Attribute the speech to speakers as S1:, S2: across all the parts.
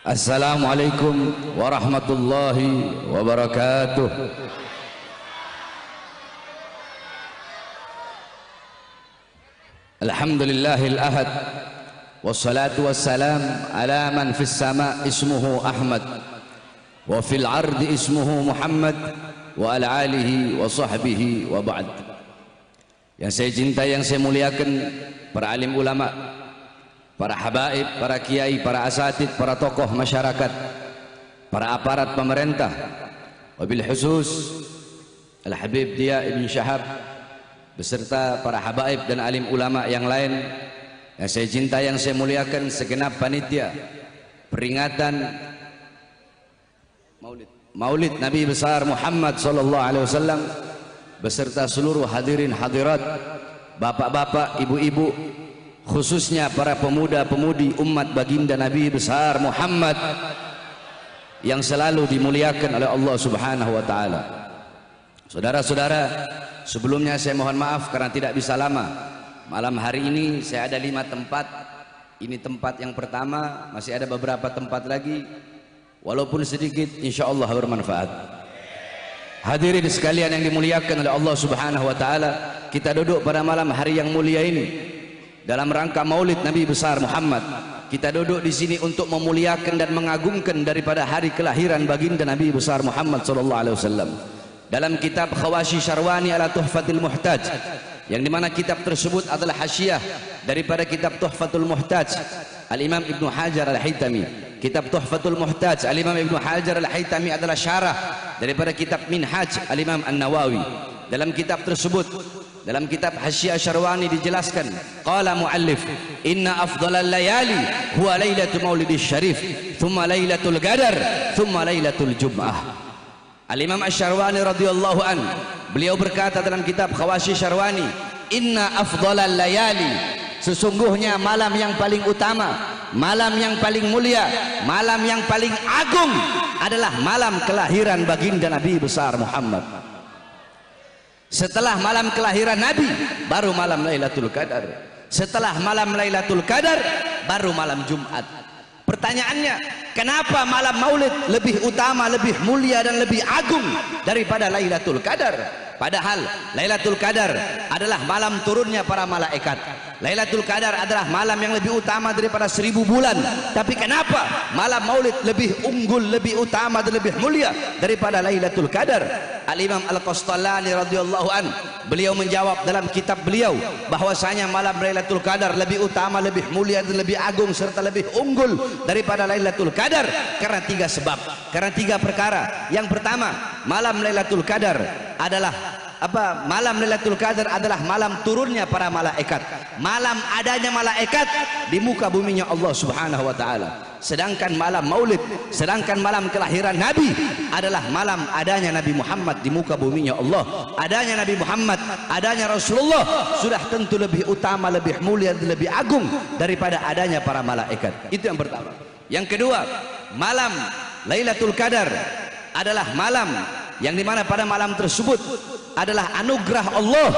S1: Assalamualaikum warahmatullahi wabarakatuh. Alhamdulillahil ahad, wassalatu wassalam ala man fis sama ismuhu Ahmad wa fil ardi ismuhu Muhammad wa ala alihi wa sahbihi wa ba'd. Yang saya cintai, yang saya muliakan para alim ulama, para habaib, para kiai, para asatid, para tokoh masyarakat, para aparat pemerintah, wabil khusus Al-Habib Diya Ibn Syahab beserta para habaib dan alim ulama yang lain yang saya cintai, yang saya muliakan, segenap panitia peringatan Maulid Nabi besar Muhammad sallallahu alaihi wasallam beserta seluruh hadirin hadirat, bapak-bapak, ibu-ibu, khususnya para pemuda-pemudi umat baginda Nabi besar Muhammad yang selalu dimuliakan oleh Allah Subhanahu wa taala. Saudara-saudara, sebelumnya saya mohon maaf karena tidak bisa lama. Malam hari ini saya ada 5 tempat. Ini tempat yang pertama, masih ada beberapa tempat lagi. Walaupun sedikit, insyaallah bermanfaat. Hadirin sekalian yang dimuliakan oleh Allah Subhanahu wa taala, kita duduk pada malam hari yang mulia ini dalam rangka Maulid Nabi besar Muhammad. Kita duduk di sini untuk memuliakan dan mengagungkan daripada hari kelahiran baginda Nabi besar Muhammad sallallahu alaihi wasallam. Dalam kitab Khawashi Syarwani ala Tuhfatul Muhtaj, yang dimana kitab tersebut adalah hasyiah daripada kitab Tuhfatul Muhtaj Al-Imam Ibnu Hajar Al-Haytami. Kitab Tuhfatul Muhtaj Al-Imam Ibnu Hajar Al-Haytami adalah syarah daripada kitab Minhaj Al-Imam An-Nawawi. Dalam kitab tersebut, dalam kitab Hasyiah Syarwani dijelaskan, qala muallif, inna afdalal layali huwa lailatul maulidis syarif, thumma lailatul qadar, thumma lailatul jum'ah. Al-Imam Asy-Syarwani radhiyallahu an, beliau berkata dalam kitab Khawashi Syarwani, inna afdalal layali, sesungguhnya malam yang paling utama, malam yang paling mulia, malam yang paling agung adalah malam kelahiran baginda Nabi besar Muhammad. Setelah malam kelahiran Nabi, baru malam Lailatul Qadar. Setelah malam Lailatul Qadar, baru malam Jumat. Pertanyaannya, kenapa malam Maulid lebih utama, lebih mulia dan lebih agung daripada Lailatul Qadar? Padahal Lailatul Qadar adalah malam turunnya para malaikat. Lailatul Qadar adalah malam yang lebih utama daripada 1000 bulan. Tapi kenapa malam Maulid lebih unggul, lebih utama dan lebih mulia daripada Lailatul Qadar? Al-Imam Al-Qastallani radhiyallahu an, beliau menjawab dalam kitab beliau bahwasanya malam Lailatul Qadar lebih utama, lebih mulia dan lebih agung serta lebih unggul daripada Lailatul Qadar karena 3 sebab, karena 3 perkara. Yang pertama, malam Lailatul Qadar adalah apa? Malam Lailatul Qadar adalah malam turunnya para malaikat, malam adanya malaikat di muka buminya Allah Subhanahu wa taala. Sedangkan malam Maulid, sedangkan malam kelahiran Nabi adalah malam adanya Nabi Muhammad di muka buminya Allah. Adanya Nabi Muhammad, adanya Rasulullah sudah tentu lebih utama, lebih mulia dan lebih agung daripada adanya para malaikat. Itu yang pertama. Yang kedua, malam Lailatul Qadar adalah malam yang dimana pada malam tersebut adalah anugerah Allah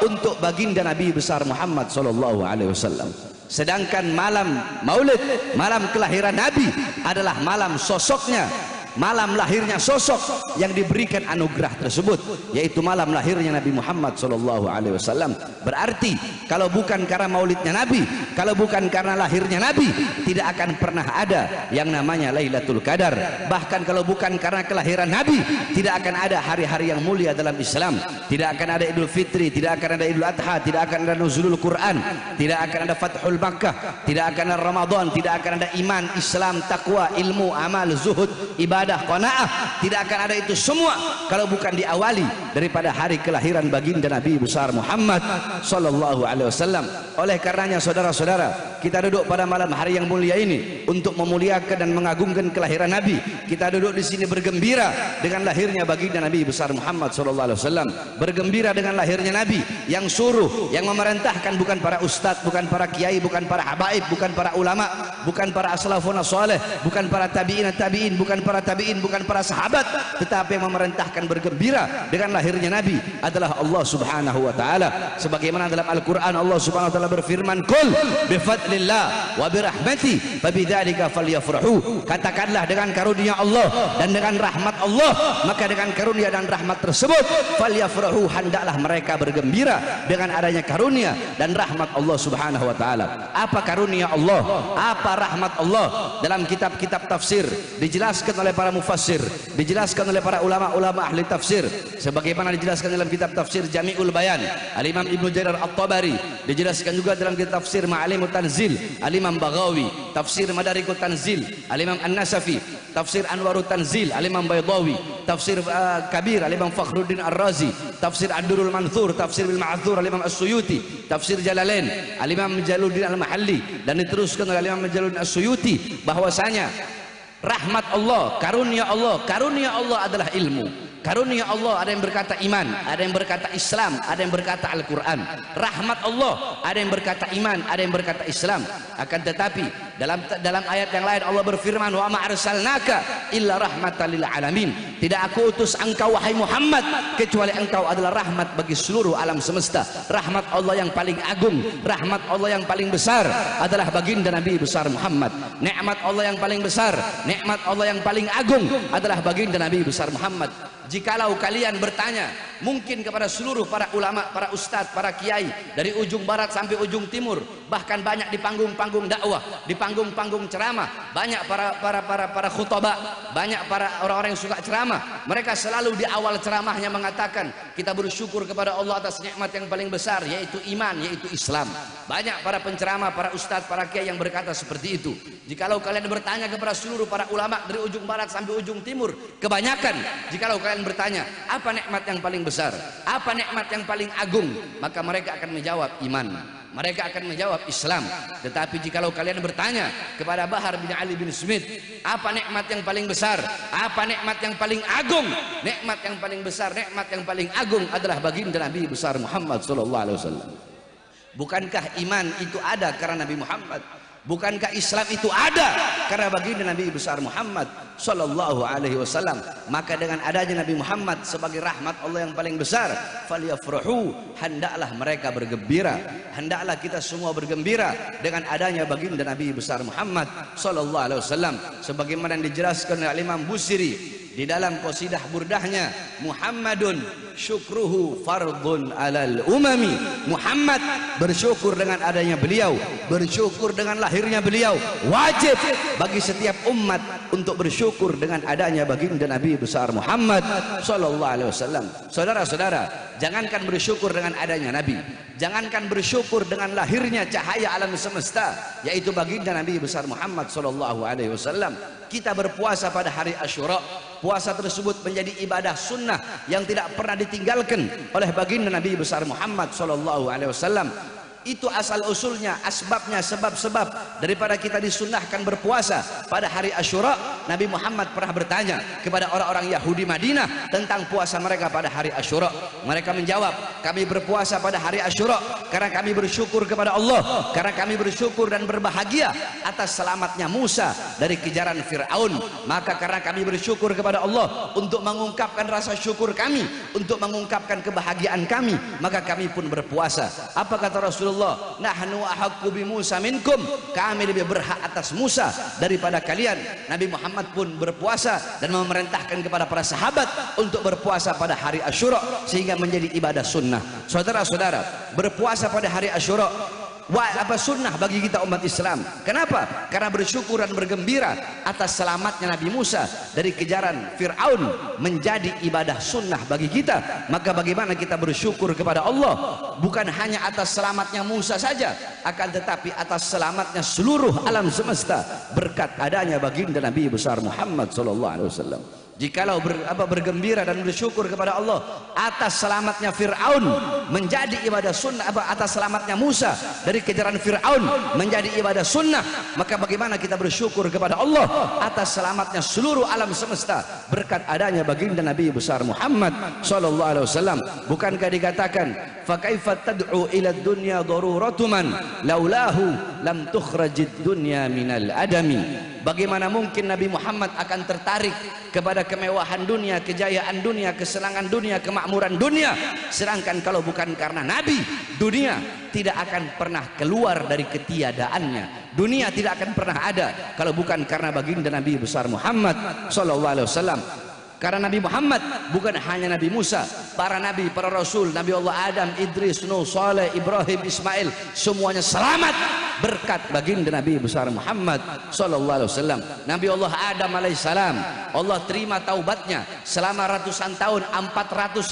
S1: untuk baginda Nabi besar Muhammad sallallahu alaihi wasallam. Sedangkan malam Maulid, malam kelahiran Nabi adalah malam sosoknya, malam lahirnya sosok yang diberikan anugerah tersebut, yaitu malam lahirnya Nabi Muhammad sallallahu alaihi wasallam. Berarti kalau bukan karena maulidnya Nabi, kalau bukan karena lahirnya Nabi, tidak akan pernah ada yang namanya Lailatul Qadar. Bahkan kalau bukan karena kelahiran Nabi, tidak akan ada hari-hari yang mulia dalam Islam. Tidak akan ada Idul Fitri, tidak akan ada Idul Adha, tidak akan ada Nuzulul Quran, tidak akan ada Fathul Makkah, tidak akan ada Ramadan, tidak akan ada iman, Islam, takwa, ilmu, amal, zuhud, ibadah, qanaah. Tidak akan ada itu semua kalau bukan diawali daripada hari kelahiran baginda Nabi besar Muhammad sallallahu alaihi wasallam. Oleh karenanya saudara-saudara, kita duduk pada malam hari yang mulia ini untuk memuliakan dan mengagungkan kelahiran Nabi. Kita duduk di sini bergembira dengan lahirnya baginda Nabi besar Muhammad sallallahu alaihi wasallam, bergembira dengan lahirnya Nabi yang suruh, yang memerintahkan bukan para ustadz, bukan para kiai, bukan para habaib, bukan para ulama, bukan para aslafun saleh, bukan para tabi'in tabi'in, bukan para tabi'in, bukan para sahabat, tetapi yang memerintahkan bergembira dengan lahirnya Nabi adalah Allah Subhanahu wa taala. Sebagaimana dalam Al-Qur'an Allah Subhanahu wa taala berfirman, "Qul bi fadlillah wa bi rahmati fabidzalika falyafrahu." Katakanlah dengan karunia Allah dan dengan rahmat Allah, maka dengan karunia dan rahmat tersebut falyafrahu, hendaklah mereka bergembira dengan adanya karunia dan rahmat Allah Subhanahu wa taala. Apa karunia Allah? Apa rahmat Allah? Dalam kitab-kitab tafsir dijelaskan oleh para mufassir, dijelaskan oleh para ulama-ulama ahli tafsir, sebagaimana dijelaskan dalam kitab tafsir Jami'ul Bayan Al-Imam Ibnu Jarir At-Tabari, dijelaskan juga dalam kitab tafsir Ma'alimut Tanzil Al-Imam Baghawi, tafsir Madarikut Tanzil Al-Imam An-Nasafi, tafsir Anwarut Tanzil Al-Imam Baydawi, tafsir Kabir Al-Imam Fakhruddin Ar-Razi, tafsir Ad-Durrul Manthur, tafsir Bil Ma'thur Al-Imam As-Suyuti, tafsir Jalalain Al-Imam Jalaluddin Al-Mahalli, dan diteruskan oleh Al-Imam Jalaluddin As-Suyuti bahwasanya rahmat Allah, karunia Allah adalah ilmu. Karunia Allah, ada yang berkata iman, ada yang berkata Islam, ada yang berkata Al-Quran. Rahmat Allah, ada yang berkata iman, ada yang berkata Islam. Akan tetapi dalam ayat yang lain Allah berfirman, "Wa ma arsalnaka illa rahmatan lil alamin." Tidak aku utus engkau wahai Muhammad kecuali engkau adalah rahmat bagi seluruh alam semesta. Rahmat Allah yang paling agung, rahmat Allah yang paling besar adalah baginda Nabi besar Muhammad. Nikmat Allah yang paling besar, nikmat Allah yang paling agung adalah baginda Nabi besar Muhammad. Jikalau kalian bertanya mungkin kepada seluruh para ulama, para ustadz, para kiai dari ujung barat sampai ujung timur, bahkan banyak di panggung-panggung dakwah, di panggung-panggung ceramah, banyak para khutbah, banyak para orang-orang yang suka ceramah, mereka selalu di awal ceramahnya mengatakan kita bersyukur kepada Allah atas nikmat yang paling besar, yaitu iman, yaitu Islam. Banyak para penceramah, para ustadz, para kiai yang berkata seperti itu. Jikalau kalian bertanya kepada seluruh para ulama dari ujung barat sampai ujung timur, kebanyakan jikalau kalian bertanya apa nikmat yang paling besar, apa nikmat yang paling agung, maka mereka akan menjawab iman, mereka akan menjawab Islam. Tetapi jikalau kalian bertanya kepada Bahar bin Ali bin Smith, apa nikmat yang paling besar, apa nikmat yang paling agung, nikmat yang paling besar, nikmat yang paling agung adalah baginda Nabi besar Muhammad sallallahu alaihi wasallam. Bukankah iman itu ada karena Nabi Muhammad? Bukankah Islam itu ada karena baginda Nabi besar Muhammad sallallahu alaihi wasallam? Maka dengan adanya Nabi Muhammad sebagai rahmat Allah yang paling besar, falyafrahu, hendaklah mereka bergembira, hendaklah kita semua bergembira dengan adanya baginda Nabi besar Muhammad sallallahu alaihi wasallam, sebagaimana yang dijelaskan oleh Imam Busiri di dalam qasidah burdahnya, Muhammadun syukruhu fardun alal umami. Muhammad bersyukur dengan adanya beliau, bersyukur dengan lahirnya beliau, wajib bagi setiap umat untuk bersyukur dengan adanya baginda Nabi besar Muhammad sallallahu alaihi wasallam. Saudara-saudara, jangankan bersyukur dengan adanya Nabi, jangankan bersyukur dengan lahirnya cahaya alam semesta, yaitu baginda Nabi besar Muhammad sallallahu alaihi wasallam. Kita berpuasa pada hari Asyura. Puasa tersebut menjadi ibadah sunnah yang tidak pernah ditinggalkan oleh baginda Nabi besar Muhammad sallallahu alaihi wasallam. Itu asal usulnya, asbabnya, sebab-sebab daripada kita disunnahkan berpuasa pada hari Asyura. Nabi Muhammad pernah bertanya kepada orang-orang Yahudi Madinah tentang puasa mereka pada hari Asyura. Mereka menjawab, kami berpuasa pada hari Asyura karena kami bersyukur kepada Allah, karena kami bersyukur dan berbahagia atas selamatnya Musa dari kejaran Fir'aun. Maka karena kami bersyukur kepada Allah untuk mengungkapkan rasa syukur kami, untuk mengungkapkan kebahagiaan kami, maka kami pun berpuasa. Apa kata Rasulullah? Nahnu ahaqqu bi Musa minkum, kami lebih berhak atas Musa daripada kalian. Nabi Muhammad pun berpuasa dan memerintahkan kepada para sahabat untuk berpuasa pada hari Asyura sehingga menjadi ibadah sunnah. Saudara-saudara, berpuasa pada hari Asyura sunnah bagi kita umat Islam. Kenapa? Karena bersyukur dan bergembira atas selamatnya Nabi Musa dari kejaran Fir'aun menjadi ibadah sunnah bagi kita. Maka bagaimana kita bersyukur kepada Allah bukan hanya atas selamatnya Musa saja, akan tetapi atas selamatnya seluruh alam semesta berkat adanya baginda Nabi besar Muhammad sallallahu alaihi wasallam. Jikalau bergembira dan bersyukur kepada Allah atas selamatnya Fir'aun menjadi ibadah sunnah, atas selamatnya Musa dari kejaran Fir'aun menjadi ibadah sunnah, maka bagaimana kita bersyukur kepada Allah atas selamatnya seluruh alam semesta berkat adanya baginda Nabi besar Muhammad sallallahu alaihi wasallam. Bukankah dikatakan fa kaifa tad'u ila dunya daruratuman laulahu lam tukhrajid dunya minal adami. Bagaimana mungkin Nabi Muhammad akan tertarik kepada kemewahan dunia, kejayaan dunia, kesenangan dunia, kemakmuran dunia, sedangkan kalau bukan karena Nabi, dunia tidak akan pernah keluar dari ketiadaannya. Dunia tidak akan pernah ada kalau bukan karena baginda Nabi besar Muhammad sallallahu alaihi wasallam. Karena Nabi Muhammad bukan hanya Nabi Musa, para nabi, para rasul, Nabi Allah Adam, Idris, Nuh, Saleh, Ibrahim, Ismail, semuanya selamat berkat baginda Nabi besar Muhammad sallallahu alaihi wasallam. Nabi Allah Adam alaihissalam, Allah terima taubatnya selama ratusan tahun, 450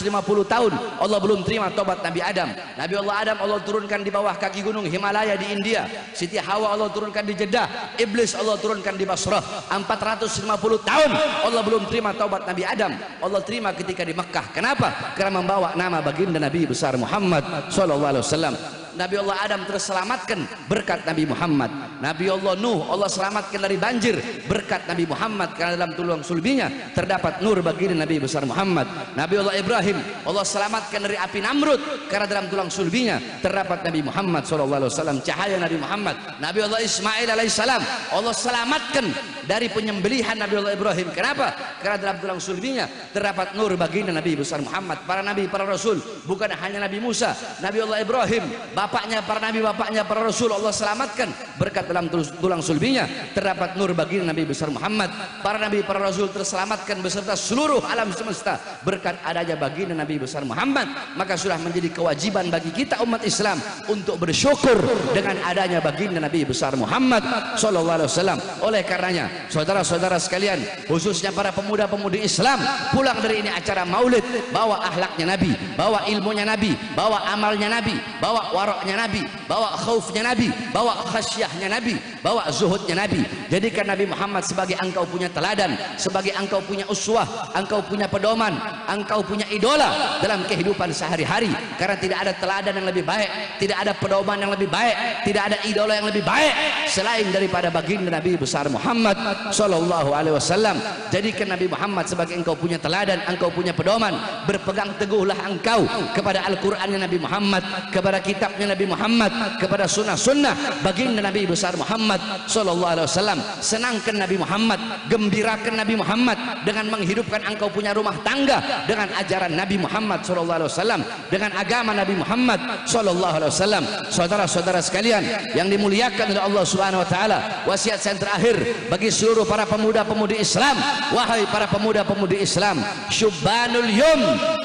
S1: tahun Allah belum terima taubat Nabi Adam. Nabi Allah Adam Allah turunkan di bawah kaki gunung Himalaya di India. Siti Hawa Allah turunkan di Jeddah. Iblis Allah turunkan di Basrah. 450 tahun Allah belum terima taubat Nabi Adam. Allah terima ketika di Mekah. Kenapa? Karena membawa nama baginda Nabi besar Muhammad sallallahu alaihi wasallam. Nabi Allah Adam terselamatkan berkat Nabi Muhammad. Nabi Allah Nuh Allah selamatkan dari banjir berkat Nabi Muhammad, karena dalam tulang sulbinya terdapat nur baginda Nabi besar Muhammad. Nabi Allah Ibrahim Allah selamatkan dari api Namrud, karena dalam tulang sulbinya terdapat Nabi Muhammad SAW, cahaya Nabi Muhammad. Nabi Allah Ismail alaihissalam Allah selamatkan dari penyembelihan Nabi Allah Ibrahim. Kenapa? Karena dalam tulang sulbinya terdapat nur baginda Nabi besar Muhammad. Para nabi, para rasul, bukan hanya Nabi Musa, Nabi Allah Ibrahim, bapaknya para nabi, bapaknya para rasul Allah selamatkan berkat dalam tulang sulbinya terdapat nur baginda Nabi besar Muhammad. Para nabi, para rasul terselamatkan beserta seluruh alam semesta berkat adanya baginda Nabi besar Muhammad. Maka sudah menjadi kewajiban bagi kita umat Islam untuk bersyukur dengan adanya baginda Nabi besar Muhammad sallallahu alaihi wasallam. Oleh karenanya saudara-saudara sekalian, khususnya para pemuda-pemudi Islam, pulang dari ini acara maulid, bawa akhlaknya Nabi, bawa ilmunya Nabi, bawa amalnya Nabi, bawa waroknya Nabi, bawa khaufnya Nabi, bawa khasyahnya Nabi, bawa zuhudnya Nabi. Jadikan Nabi Muhammad sebagai engkau punya teladan, sebagai engkau punya uswah, engkau punya pedoman, engkau punya idola dalam kehidupan sehari-hari. Karena tidak ada teladan yang lebih baik, tidak ada pedoman yang lebih baik, tidak ada idola yang lebih baik selain daripada baginda Nabi besar Muhammad sallallahu alaihi wasallam. Jadikan Nabi Muhammad sebagai engkau punya teladan, engkau punya pedoman. Berpegang teguhlah engkau kepada Al-Qur'annya Nabi Muhammad, kepada kitabnya Nabi Muhammad, kepada sunnah-sunnah baginda Nabi besar Muhammad sallallahu alaihi wasallam. Senangkan Nabi Muhammad, gembirakan Nabi Muhammad dengan menghidupkan engkau punya rumah tangga dengan ajaran Nabi Muhammad sallallahu alaihi wasallam, dengan agama Nabi Muhammad sallallahu alaihi wasallam. Saudara-saudara sekalian yang dimuliakan oleh Allah Subhanahu wa taala, wasiat saya terakhir bagi seluruh para pemuda-pemudi Islam, wahai para pemuda-pemudi Islam, syubbanul yum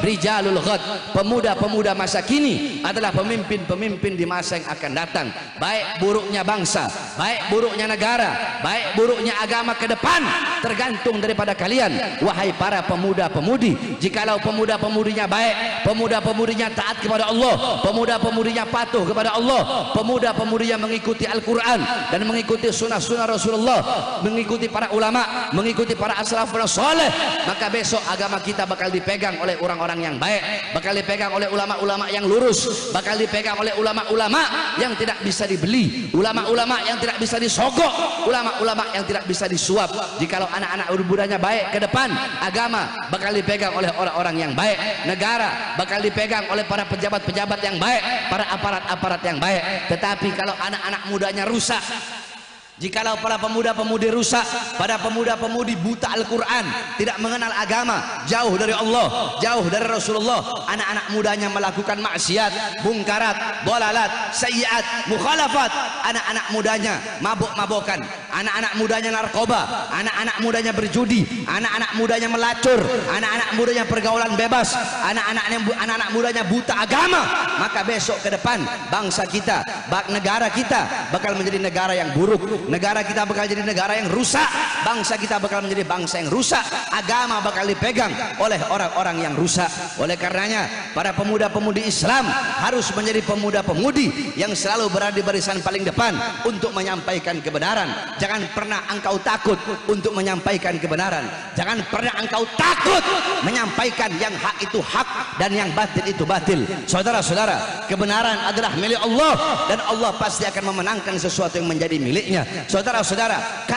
S1: rijalul ghad, pemuda-pemuda masa kini adalah pemimpin-pemimpin di masa yang akan datang. Baik buruknya bangsa, baik buruknya negara, baik buruknya agama ke depan tergantung daripada kalian, wahai para pemuda-pemudi. Jikalau pemuda-pemudinya baik, pemuda-pemudinya taat kepada Allah, pemuda-pemudinya patuh kepada Allah, pemuda-pemudinya mengikuti Al-Quran dan mengikuti sunnah-sunnah Rasulullah, mengikuti para ulama, mengikuti para as-salafun saleh, maka besok agama kita bakal dipegang oleh orang-orang yang baik, bakal dipegang oleh ulama-ulama yang lurus, bakal dipegang oleh ulama-ulama yang tidak bisa dibeli, ulama-ulama yang tidak bisa disogok, ulama-ulama yang tidak bisa disuap. Jikalau anak-anak mudanya baik ke depan, agama bakal dipegang oleh orang-orang yang baik, negara bakal dipegang oleh para pejabat-pejabat yang baik, para aparat-aparat yang baik. Tetapi kalau anak-anak mudanya rusak, jikalau para pemuda-pemudi rusak, pada pemuda-pemudi buta Al-Quran, tidak mengenal agama, jauh dari Allah, jauh dari Rasulullah, anak-anak mudanya melakukan maksiat, mungkarat, dolalat, sayyiat, mukhalafat, anak-anak mudanya mabuk-mabukan, anak-anak mudanya narkoba, anak-anak mudanya berjudi, anak-anak mudanya melacur, anak-anak mudanya pergaulan bebas, anak-anak mudanya buta agama, maka besok ke depan bangsa kita, negara kita bakal menjadi negara yang buruk. Negara kita bakal jadi negara yang rusak, bangsa kita bakal menjadi bangsa yang rusak, agama bakal dipegang oleh orang-orang yang rusak. Oleh karenanya para pemuda-pemudi Islam harus menjadi pemuda-pemudi yang selalu berada di barisan paling depan untuk menyampaikan kebenaran. Jangan pernah engkau takut untuk menyampaikan kebenaran, jangan pernah engkau takut menyampaikan yang hak itu hak dan yang batil itu batil. Saudara-saudara, kebenaran adalah milik Allah dan Allah pasti akan memenangkan sesuatu yang menjadi miliknya. Saudara-saudara,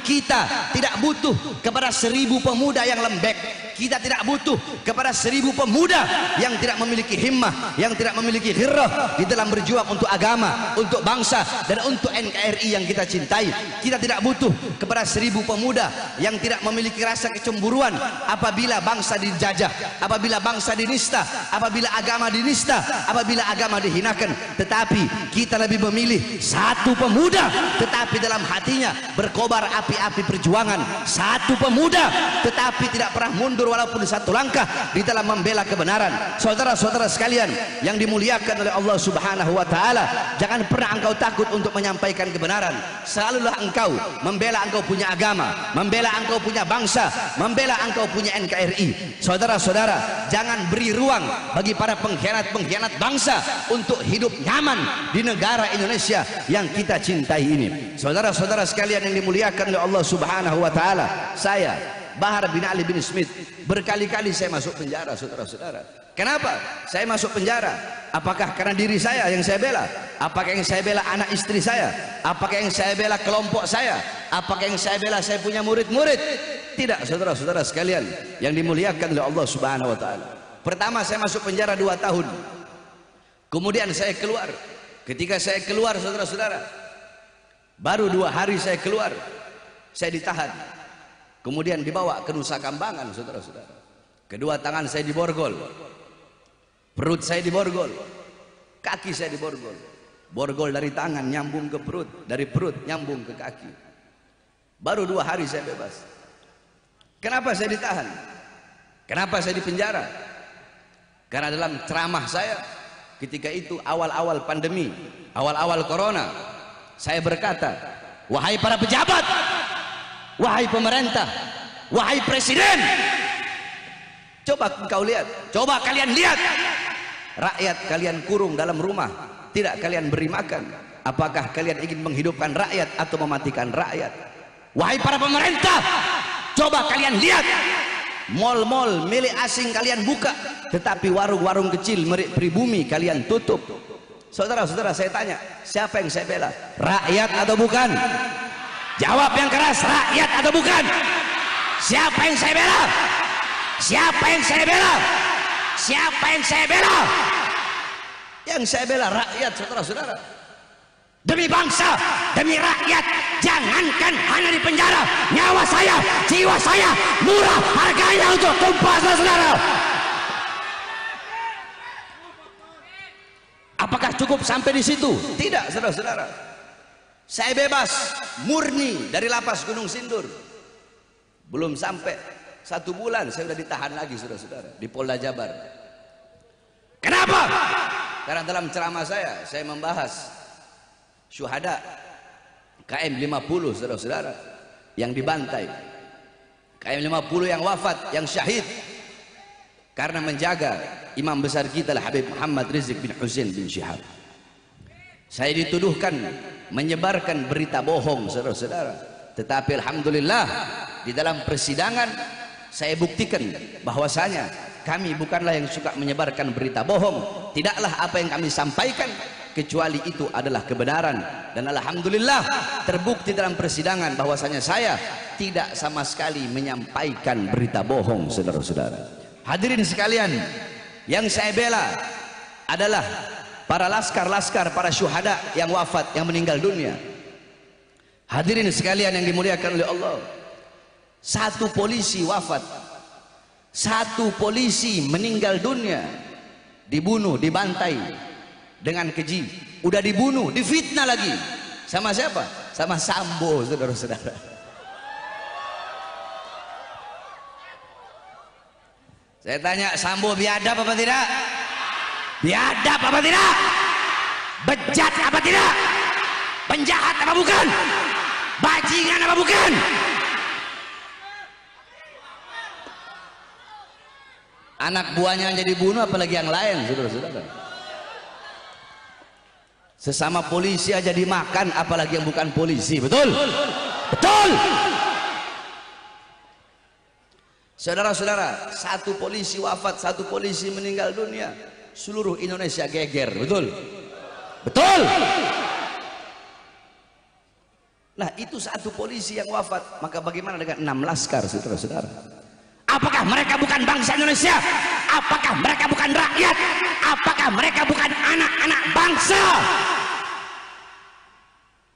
S1: kita tidak butuh kepada 1000 pemuda yang lembek, Kita tidak butuh kepada 1000 pemuda yang tidak memiliki himmah, yang tidak memiliki ghirrah di dalam berjuang untuk agama, untuk bangsa, dan untuk NKRI yang kita cintai. Kita tidak butuh kepada 1000 pemuda yang tidak memiliki rasa kecemburuan apabila bangsa dijajah, apabila bangsa dinista, apabila agama dinista, apabila agama dihinakan. Tetapi kita lebih memilih satu pemuda tetapi dalam hatinya berkobar api-api perjuangan, satu pemuda tetapi tidak pernah mundur walaupun satu langkah di dalam membela kebenaran. Saudara-saudara sekalian yang dimuliakan oleh Allah Subhanahu wa taala, jangan pernah engkau takut untuk menyampaikan kebenaran. Selalulah engkau membela engkau punya agama, membela engkau punya bangsa, membela engkau punya NKRI. Saudara-saudara, jangan beri ruang bagi para pengkhianat-pengkhianat bangsa untuk hidup nyaman di negara Indonesia yang kita cintai ini. Saudara-saudara sekalian yang dimuliakan oleh Allah Subhanahu wa taala, saya Bahar bin Ali bin Smith, berkali-kali saya masuk penjara, saudara-saudara. Kenapa saya masuk penjara? Apakah karena diri saya yang saya bela? Apakah yang saya bela anak istri saya? Apakah yang saya bela kelompok saya? Apakah yang saya bela saya punya murid-murid? Tidak, saudara-saudara sekalian yang dimuliakan oleh Allah Subhanahu wa taala. Pertama saya masuk penjara 2 tahun. Kemudian saya keluar. Ketika saya keluar, saudara-saudara, baru 2 hari saya keluar, saya ditahan. Kemudian dibawa ke Nusa Kambangan, saudara-saudara. Kedua tangan saya diborgol, perut saya diborgol, kaki saya diborgol. Borgol dari tangan nyambung ke perut, dari perut nyambung ke kaki. Baru 2 hari saya bebas. Kenapa saya ditahan? Kenapa saya dipenjara? Karena dalam ceramah saya ketika itu awal-awal pandemi, awal-awal corona, saya berkata, wahai para pejabat, wahai pemerintah, wahai presiden, coba engkau lihat, coba kalian lihat, rakyat kalian kurung dalam rumah, tidak kalian beri makan. Apakah kalian ingin menghidupkan rakyat atau mematikan rakyat? Wahai para pemerintah, coba kalian lihat, mal-mal milik asing kalian buka, tetapi warung-warung kecil milik pribumi kalian tutup. Saudara-saudara, saya tanya, siapa yang saya bela? Rakyat atau bukan? Jawab yang keras, rakyat atau bukan? Siapa yang saya bela? Siapa yang saya bela? Siapa yang saya bela? Yang saya bela rakyat, saudara-saudara. Demi bangsa, demi rakyat, jangankan hanya di penjara, nyawa saya, jiwa saya murah harganya untuk tumpah, saudara-saudara. Apakah cukup sampai di situ? Tidak, saudara-saudara. Saya bebas murni dari lapas Gunung Sindur. Belum sampai 1 bulan saya sudah ditahan lagi, saudara-saudara, di Polda Jabar. Kenapa? Karena dalam ceramah saya membahas syuhada KM 50, saudara-saudara, yang dibantai, KM 50 yang wafat, yang syahid karena menjaga imam besar kita Habib Muhammad Rizik bin Husain bin Syihab. Saya dituduhkan menyebarkan berita bohong, saudara-saudara. Tetapi alhamdulillah di dalam persidangan saya buktikan bahwasanya kami bukanlah yang suka menyebarkan berita bohong. Tidaklah apa yang kami sampaikan kecuali itu adalah kebenaran, dan alhamdulillah terbukti dalam persidangan bahwasanya saya tidak sama sekali menyampaikan berita bohong, saudara-saudara. Hadirin sekalian, yang saya bela adalah para laskar-laskar, para syuhada yang wafat, yang meninggal dunia. Hadirin sekalian yang dimuliakan oleh Allah, 1 polisi wafat, 1 polisi meninggal dunia, dibunuh, dibantai dengan keji. Udah dibunuh, difitnah lagi. Sama siapa? Sama Sambo, saudara-saudara. Saya tanya, Sambo biadab apa tidak? Biadab apa tidak? Bejat apa tidak? Penjahat apa bukan? Bajingan apa bukan? Anak buahnya jadi bunuh, apalagi yang lain, saudara-saudara. Sesama polisi aja dimakan, apalagi yang bukan polisi. Betul? Betul? Saudara-saudara, 1 polisi wafat, 1 polisi meninggal dunia, seluruh Indonesia geger. Betul? Betul? Nah, itu 1 polisi yang wafat, maka bagaimana dengan 6 laskar, saudara-saudara? Apakah mereka bukan bangsa Indonesia? Apakah mereka bukan rakyat? Apakah mereka bukan anak-anak bangsa?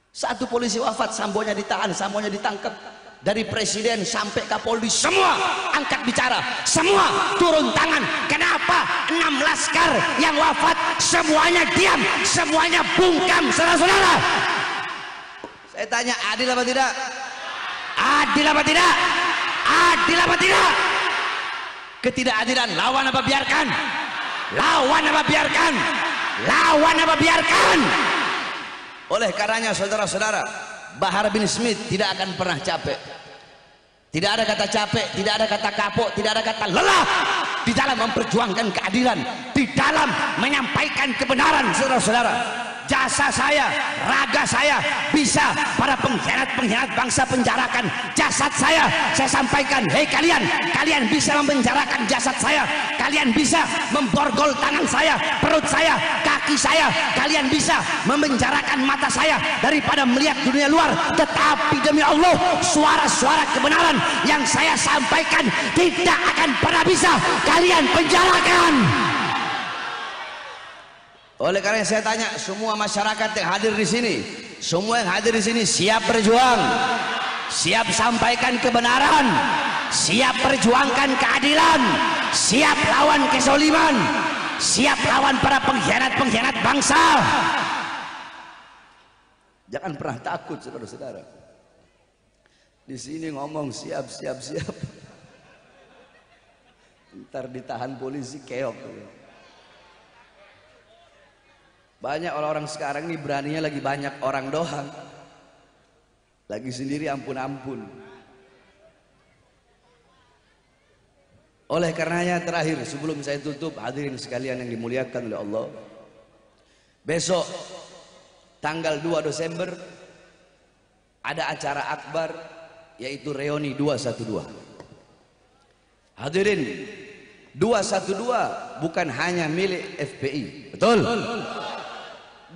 S1: Satu polisi wafat, sambonya ditahan, sambonya ditangkap. Dari presiden sampai kapolri semua angkat bicara, semua turun tangan. Kenapa 6 laskar yang wafat semuanya diam, semuanya bungkam, saudara-saudara? Saya tanya, adil apa tidak? Adil apa tidak? Adil apa tidak? Ketidakadilan lawan apa biarkan? Lawan apa biarkan? Lawan apa biarkan? Oleh karenanya saudara-saudara, Bahar bin Smith tidak akan pernah capek. Tidak ada kata capek, tidak ada kata kapok, tidak ada kata lelah di dalam memperjuangkan keadilan, di dalam menyampaikan kebenaran. Saudara-saudara, jasa saya, raga saya bisa para pengkhianat-pengkhianat bangsa penjarakan. Jasad saya sampaikan, hei kalian, kalian bisa memenjarakan jasad saya, kalian bisa memborgol tangan saya, perut saya, kaki saya, kalian bisa memenjarakan mata saya daripada melihat dunia luar. Tetapi demi Allah, suara-suara kebenaran yang saya sampaikan tidak akan pernah bisa kalian penjarakan. Oleh karena saya tanya semua masyarakat yang hadir di sini, semua yang hadir di sini siap berjuang, siap sampaikan kebenaran, siap perjuangkan keadilan, siap lawan kezaliman, siap lawan para pengkhianat-pengkhianat bangsa. Jangan pernah takut, saudara-saudara. Di sini ngomong siap, siap, siap. Ntar ditahan polisi keok. Banyak orang-orang sekarang ini beraninya lagi banyak orang doang, lagi sendiri ampun-ampun. Oleh karenanya terakhir sebelum saya tutup, hadirin sekalian yang dimuliakan oleh Allah, besok tanggal 2 Desember ada acara akbar yaitu reuni 212. Hadirin, 212 bukan hanya milik FPI, betul?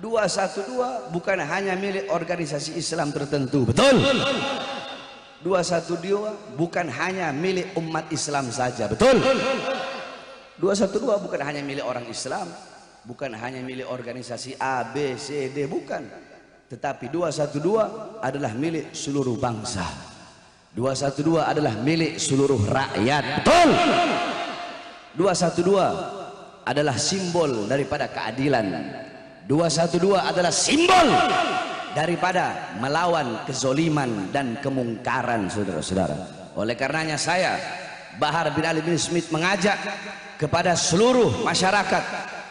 S1: 212 bukan hanya milik organisasi Islam tertentu, betul? 212 bukan hanya milik umat Islam saja, betul? 212 bukan hanya milik orang Islam, bukan hanya milik organisasi A, B, C, D, bukan. Tetapi 212 adalah milik seluruh bangsa. 212 adalah milik seluruh rakyat, betul? 212 adalah simbol daripada keadilan. 212 adalah simbol daripada melawan kezoliman dan kemungkaran, saudara-saudara. Oleh karenanya saya, Bahar bin Ali bin Smith, mengajak kepada seluruh masyarakat,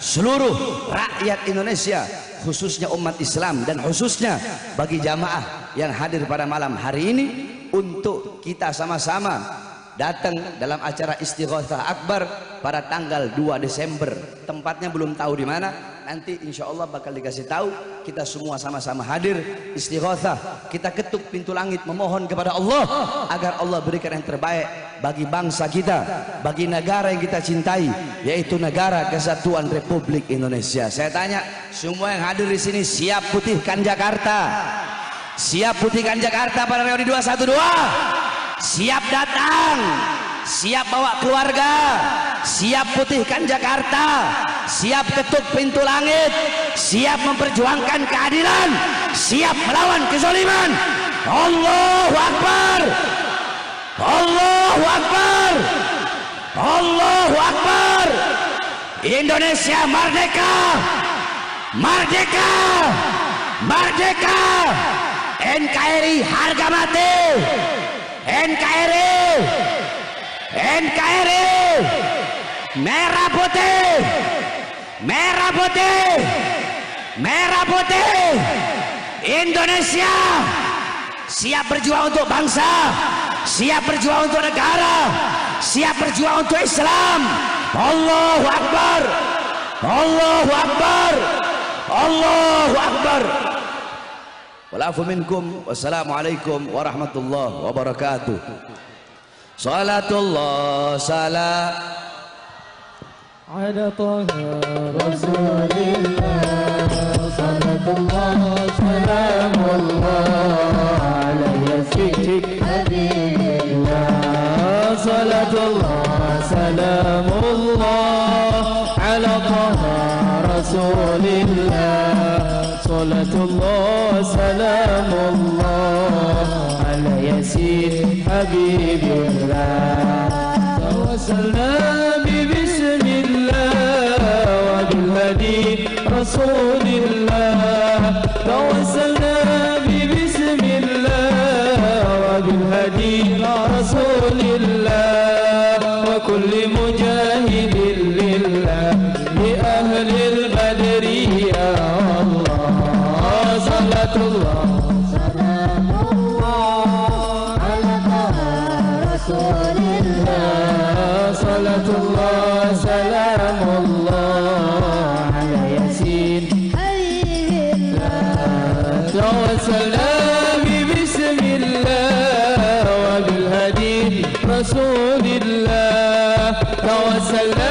S1: seluruh rakyat Indonesia, khususnya umat Islam dan khususnya bagi jamaah yang hadir pada malam hari ini, untuk kita sama-sama datang dalam acara Istighothah Akbar pada tanggal 2 Desember. Tempatnya belum tahu di mana, nanti insya Allah bakal dikasih tahu. Kita semua sama-sama hadir istighothah, kita ketuk pintu langit memohon kepada Allah agar Allah berikan yang terbaik bagi bangsa kita, bagi negara yang kita cintai, yaitu negara Kesatuan Republik Indonesia. Saya tanya semua yang hadir di sini, siap putihkan Jakarta? Siap putihkan Jakarta pada reuni 212? Siap datang, siap bawa keluarga, siap putihkan Jakarta, siap ketuk pintu langit, siap memperjuangkan keadilan, siap melawan kezaliman. Allahu Akbar, Allahu Akbar, Allahu Akbar. Indonesia merdeka, merdeka, merdeka. NKRI harga mati, NKRI, NKRI, merah putih, merah putih, merah putih. Indonesia siap berjuang untuk bangsa, siap berjuang untuk negara, siap berjuang untuk Islam. Allahu Akbar, Allahu Akbar, Allahu Akbar. Walafu minkum, wassalamualaikum warahmatullahi wabarakatuh. Salatullah salam
S2: ala taha rasulillah. Salatullah salamullah ala yasid habibillah. Salatullah رسول الله صلاة الله سلام الله على ياسين حبيب الله توسلنا ببسم الله وبالهدي رسول الله توسلنا ببسم الله وبالهدي رسول الله وكل مجاهد لله لأهل البدر يا الله صلاة الله سلام الله على رسول الله صلاة الله سلام الله على ياسين حبيب الله توسلنا ببسم الله وبالهدي رسول الله توسلنا